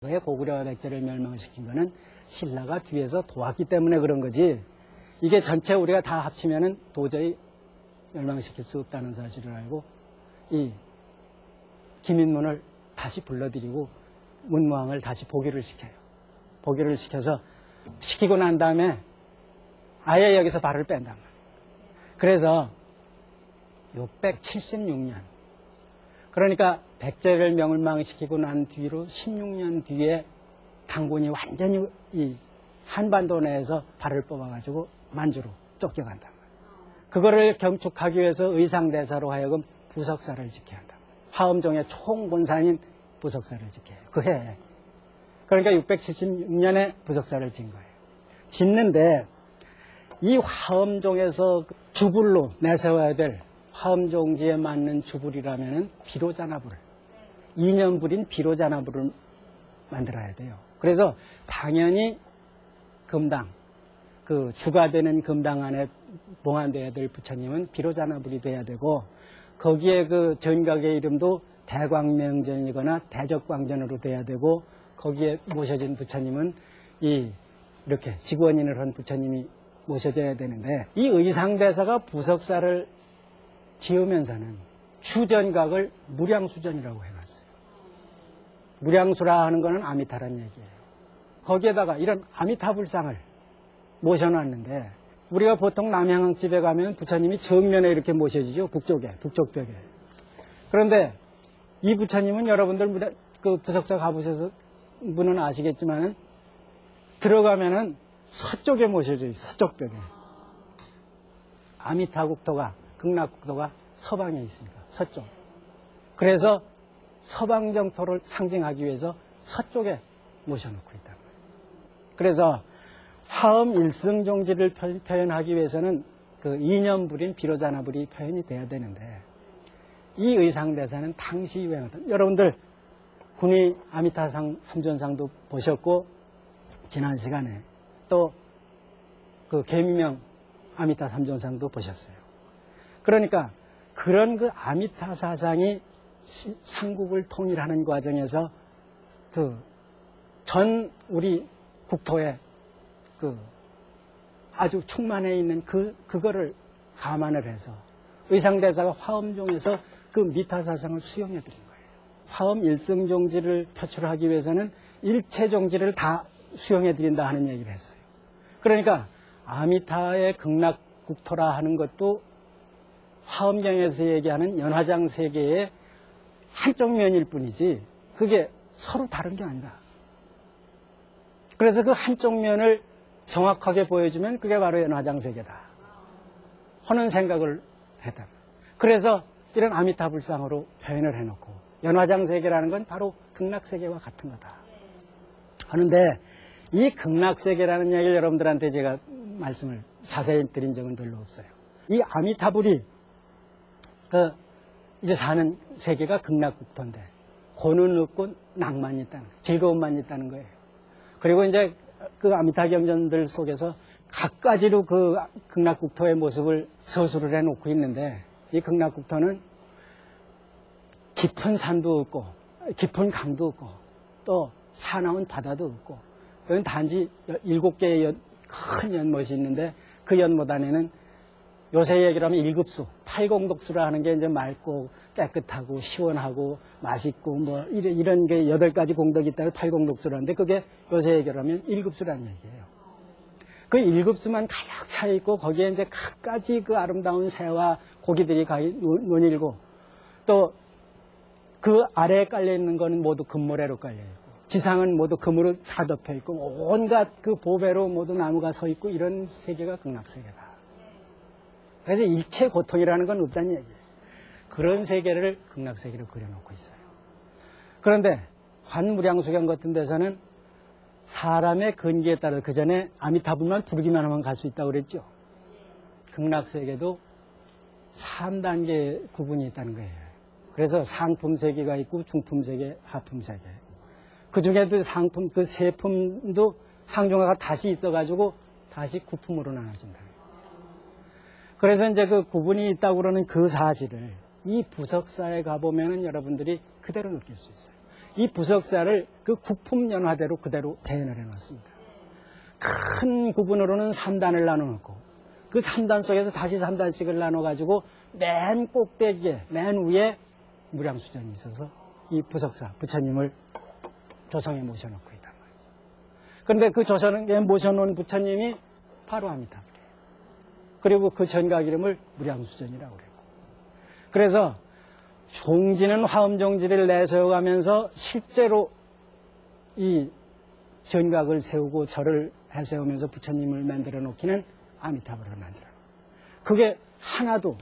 고구려 백제를 멸망시킨 거는 신라가 뒤에서 도왔기 때문에 그런 거지, 이게 전체 우리가 다 합치면은 도저히 멸망시킬 수 없다는 사실을 알고 이 김인문을 다시 불러들이고 문무왕을 다시 복위를 시켜요. 복위를 시키고 난 다음에 아예 여기서 발을 뺀단 말이에요. 그래서 676년, 그러니까 백제를 멸망시키고 난 뒤로 16년 뒤에 당군이 완전히 이 한반도 내에서 발을 뽑아가지고 만주로 쫓겨간다. 그거를 경축하기 위해서 의상대사로 하여금 부석사를 지켜야 한다. 화엄종의 총본산인 부석사를 지켜요. 그 해에. 그러니까 676년에 부석사를 진 거예요. 짓는데 이 화엄종에서 주불로 내세워야 될 화엄종지에 맞는 주불이라면은 비로자나불, 2년불인 비로자나불을 만들어야 돼요. 그래서 당연히 금당, 그 주가 되는 금당 안에 봉안돼야 될 부처님은 비로자나불이 돼야 되고, 거기에 그 전각의 이름도 대광명전이거나 대적광전으로 돼야 되고, 거기에 모셔진 부처님은 이렇게 직원인을 한 부처님이 모셔져야 되는데, 이 의상대사가 부석사를 지으면서는 주전각을 무량수전이라고 해놨어요. 무량수라 하는 거는 아미타란 얘기예요. 거기에다가 이런 아미타불상을 모셔놨는데, 우리가 보통 남향집에 가면 부처님이 정면에 이렇게 모셔지죠. 북쪽벽에. 그런데 이 부처님은 여러분들 그 부석사 가보셔서 분은 아시겠지만 들어가면은 서쪽에 모셔져 있어요. 서쪽벽에. 아미타국토가, 극락국토가 서방에 있습니다. 서쪽. 그래서 서방정토를 상징하기 위해서 서쪽에 모셔놓고 있다. 그래서 화엄 일승종지를 표현하기 위해서는 그 이념불인 비로자나불이 표현이 돼야 되는데, 이 의상대사는 당시 유행하던, 여러분들 군위 아미타상 삼존상도 보셨고, 지난 시간에 또 그 계미명 아미타 삼존상도 보셨어요. 그러니까 그런 그 아미타 사상이 삼국을 통일하는 과정에서 그 전 우리 국토에 그 아주 충만해 있는 그거를 감안을 해서 의상대사가 화엄종에서 그 미타 사상을 수용해 드린 거예요. 화엄 일승종지를 표출하기 위해서는 일체종지를 다 수용해 드린다 하는 얘기를 했어요. 그러니까 아미타의 극락국토라 하는 것도 화엄경에서 얘기하는 연화장 세계의 한쪽 면일 뿐이지 그게 서로 다른 게 아니다. 그래서 그 한쪽 면을 정확하게 보여주면 그게 바로 연화장 세계다 하는 생각을 했다. 그래서 이런 아미타불상으로 표현을 해놓고, 연화장 세계라는 건 바로 극락세계와 같은 거다 하는데, 이 극락세계라는 얘기를 여러분들한테 제가 말씀을 자세히 드린 적은 별로 없어요. 이 아미타불이 이제 사는 세계가 극락국토인데 고는 없고 낭만이 있다는 거예요. 즐거움만 있다는 거예요. 그리고 이제 그 아미타경전들 속에서 각가지로 그 극락국토의 모습을 서술을 해놓고 있는데, 이 극락국토는 깊은 산도 없고 깊은 강도 없고 또 사나운 바다도 없고, 여기는 단지 7개의 큰 연못이 있는데, 그 연못 안에는 요새 얘기를 하면 1급수, 8공덕수라 하는 게 이제 맑고 깨끗하고 시원하고 맛있고 뭐 이런 게 8가지 공덕이 있다고 8공덕수라는데, 그게 요새 얘기를 하면 1급수라는 얘기예요. 그 1급수만 가득 차 있고, 거기에 이제 각가지 그 아름다운 새와 고기들이 논일고, 또 그 아래에 깔려 있는 거는 모두 금모래로 깔려 있고, 지상은 모두 금으로 다 덮여 있고, 온갖 그 보배로 모두 나무가 서 있고, 이런 세계가 극락세계다. 그래서 일체 고통이라는 건 없다는 얘기예요. 그런 세계를 극락세계로 그려놓고 있어요. 그런데 관무량수경 같은 데서는 사람의 근기에 따라, 그 전에 아미타불만 부르기만 하면 갈 수 있다고 그랬죠. 극락세계도 3단계 구분이 있다는 거예요. 그래서 상품세계가 있고 중품세계, 하품세계. 그 중에도 상품, 그 세품도 상중하가 다시 있어가지고 다시 구품으로 나눠진다. 그래서 이제 그 구분이 있다고 그러는 그 사실을 이 부석사에 가보면은 여러분들이 그대로 느낄 수 있어요. 이 부석사를 그 국품연화대로 그대로 재현을 해놨습니다. 큰 구분으로는 3단을 나눠놓고 그 3단 속에서 다시 3단씩을 나눠가지고 맨 꼭대기에, 맨 위에 무량수전이 있어서 이 부석사, 부처님을 조성에 모셔놓고 있단 말이죠. 그런데 그 조성에 모셔놓은 부처님이 바로 아미타불이에요. 그리고 그 전각 이름을 무량수전이라고 그래요. 그래서 종지는 화엄종지를 내세워가면서 실제로 이 전각을 세우고 절을 해세우면서 부처님을 만들어 놓기는 아미타불을 만들어 놓고 그게 하나도